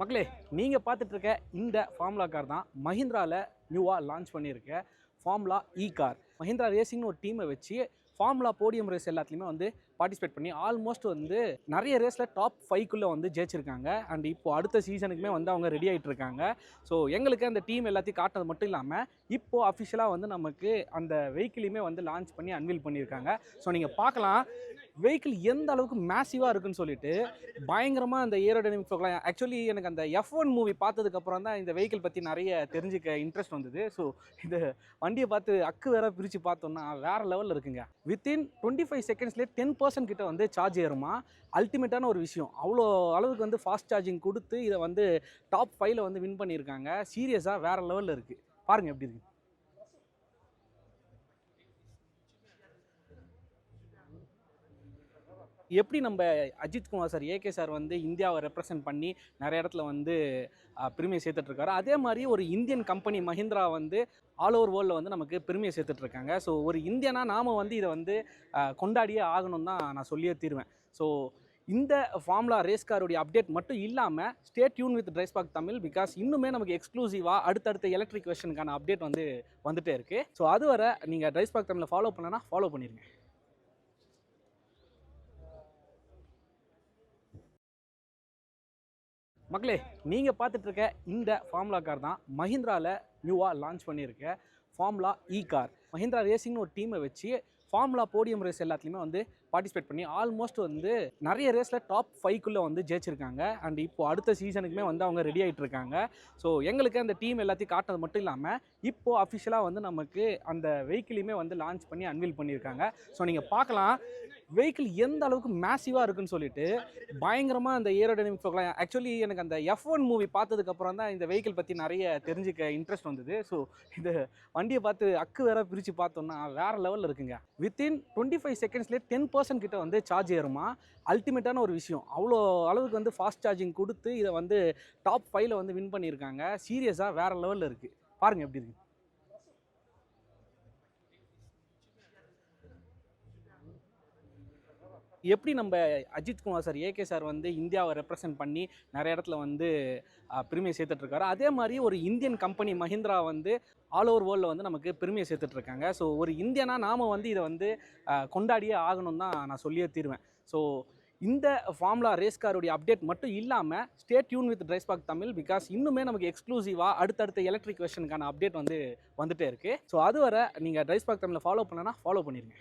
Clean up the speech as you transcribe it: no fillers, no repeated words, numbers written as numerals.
மக்களே, நீங்கள் பார்த்துட்டு இருக்க இந்த ஃபார்முலா கார் தான் மஹிந்திராவில் நியூவாக லான்ச் பண்ணியிருக்க ஃபார்முலா இ கார். மஹிந்திரா ரேசிங்னு ஒரு டீமை வச்சு ஃபார்முலா போடியம் ரேஸ் எல்லாத்துலேயுமே வந்து பார்ட்டிசிபேட் பண்ணி ஆல்மோஸ்ட் வந்து நிறைய ரேஸில் டாப் 5க்குள்ளே வந்து ஜெயிச்சிருக்காங்க. அண்ட் இப்போ அடுத்த சீசனுக்குமே வந்து அவங்க ரெடி ஆகிட்டு இருக்காங்க. ஸோ எங்களுக்கு அந்த டீம் எல்லாத்தையும் காட்டுறது மட்டும் இல்லாமல் இப்போது அஃபிஷியலாக வந்து நமக்கு அந்த வெஹிக்கிளையுமே வந்து லான்ச் பண்ணி அன்வீல் பண்ணியிருக்காங்க. ஸோ நீங்கள் பார்க்கலாம் வெஹிக்கிள் எந்த அளவுக்கு மேசிவாக இருக்குன்னு சொல்லிட்டு பயங்கரமாக அந்த ஏரோடைனமிக் ஃபோக்கெலாம். ஆக்சுவலி எனக்கு அந்த F1 மூவி பார்த்ததுக்கப்புறம் தான் இந்த வெஹிக்கிள் பற்றி நிறைய தெரிஞ்சுக்க இன்ட்ரெஸ்ட் வந்தது. ஸோ இந்த வண்டியை பார்த்து அக்கு வேற பிரித்து பார்த்தோன்னா வேறு லெவலில் இருக்குங்க. வித்தின் 25 செகண்ட்ஸ்லேயே 10% கிட்ட வந்து சார்ஜ் ஏறுமா. அல்டிமேட்டான ஒரு விஷயம். அவ்வளோ அளவுக்கு வந்து ஃபாஸ்ட் சார்ஜிங் கொடுத்து இதை வந்து டாப் 5ல வந்து வின் பண்ணியிருக்காங்க. சீரியஸாக வேறு லெவலில் இருக்குது. பாருங்கள் எப்படி இருக்குது. எப்படி நம்ம Ajith Kumar sir, AK sir வந்து இந்தியாவை ரெப்ரசன்ட் பண்ணி நிறைய இடத்துல வந்து பெருமையை சேர்த்துட்ருக்காரு, அதே மாதிரி ஒரு இந்தியன் கம்பெனி மஹிந்திரா வந்து ஆல் ஓவர் வேர்ல்டில் வந்து நமக்கு பெருமையை சேர்த்துட்ருக்காங்க. ஸோ ஒரு இந்தியனாக நாம் வந்து இதை வந்து கொண்டாடியே ஆகணும் தான் நான் சொல்லியே தீருவேன். ஸோ இந்த ஃபார்முலா ரேஸ் காருடைய அப்டேட் மட்டும் இல்லாமல் stay tuned with DriveSpark Tamil, because இன்னுமே நமக்கு எக்ஸ்க்ளூசிவாக அடுத்தடுத்த எலக்ட்ரிக் வெர்ஷனுக்கான அப்டேட் வந்து வந்துட்டே இருக்குது. ஸோ அதுவரை நீங்கள் டிரைவ்ஸ்பார்க் தமிழை ஃபாலோ பண்ணலன்னா ஃபாலோ பண்ணிடுங்க. மக்களே, நீங்கள் பார்த்துட்டு இருக்க இந்த ஃபார்முலா கார் தான் மஹிந்திராவில் நியூவாக லான்ச் பண்ணியிருக்க ஃபார்முலா இ கார். மஹிந்திரா ரேசிங்னு ஒரு டீமை வச்சு ஃபார்முலா போடியம் ரேஸ் எல்லாத்துலேயுமே வந்து பார்ட்டிசிபேட் பண்ணி ஆல்மோஸ்ட் வந்து நிறைய ரேஸில் டாப் 5க்குள்ளே வந்து ஜெயிச்சிருக்காங்க. அண்ட் இப்போது அடுத்த சீசனுக்குமே வந்து அவங்க ரெடி ஆகிட்டு இருக்காங்க. ஸோ எங்களுக்கு அந்த டீம் எல்லாத்தையும் காட்டுறது மட்டும் இல்லாமல் இப்போது அஃபிஷியலாக வந்து நமக்கு அந்த வெஹிக்கிளையுமே வந்து லான்ச் பண்ணி அன்வீல் பண்ணியிருக்காங்க. ஸோ நீங்கள் பார்க்கலாம் வெஹிக்கிள் எந்த அளவுக்கு மேசிவாக இருக்குன்னு சொல்லிட்டு பயங்கரமாக அந்த ஏரோடைனமிக் ஃபோக்கெலாம். ஆக்சுவலி எனக்கு அந்த F1 மூவி பார்த்ததுக்கப்புறம் தான் இந்த வெஹிக்கிள் பற்றி நிறைய தெரிஞ்சுக்க இன்ட்ரெஸ்ட் வந்தது. ஸோ இந்த வண்டியை பார்த்து அக்கு வேற பிரித்து பார்த்தோன்னா வேறு லெவலில் இருக்குங்க. வித்தின் 25 செகண்ட்ஸ்லேயே 10% கிட்ட வந்து சார்ஜ் ஏறுமா. அல்டிமேட்டான ஒரு விஷயம். அவ்வளோ அளவுக்கு வந்து ஃபாஸ்ட் சார்ஜிங் கொடுத்து இதை வந்து டாப் 5ல வந்து வின் பண்ணியிருக்காங்க. சீரியஸாக வேறு லெவலில் இருக்குது. பாருங்கள் எப்படி இருக்குது. எப்படி நம்ம Ajith Kumar sir, AK sir வந்து இந்தியாவை ரெப்ரசன்ட் பண்ணி நிறைய இடத்துல வந்து பெருமையை சேர்த்துட்ருக்காரு, அதே மாதிரி ஒரு இந்தியன் கம்பெனி மஹிந்திரா வந்து ஆல் ஓவர் வேர்ல்டில் வந்து நமக்கு பெருமையை சேர்த்துட்ருக்காங்க. ஸோ ஒரு இந்தியனாக நாம் வந்து இதை வந்து கொண்டாடியே ஆகணும் தான் நான் சொல்லியே தீருவேன். ஸோ இந்த ஃபார்முலா ரேஸ் காருடைய அப்டேட் மட்டும் இல்லாமல் stay tuned with DriveSpark Tamil, because இன்னுமே நமக்கு எக்ஸ்க்ளூசிவாக அடுத்தடுத்த எலக்ட்ரிக் வெர்ஷனுக்கான அப்டேட் வந்து வந்துட்டே இருக்குது. ஸோ அதுவரை நீங்கள் டிரைவ்ஸ்பார்க் தமிழை ஃபாலோ பண்ணலன்னா ஃபாலோ பண்ணிடுங்க.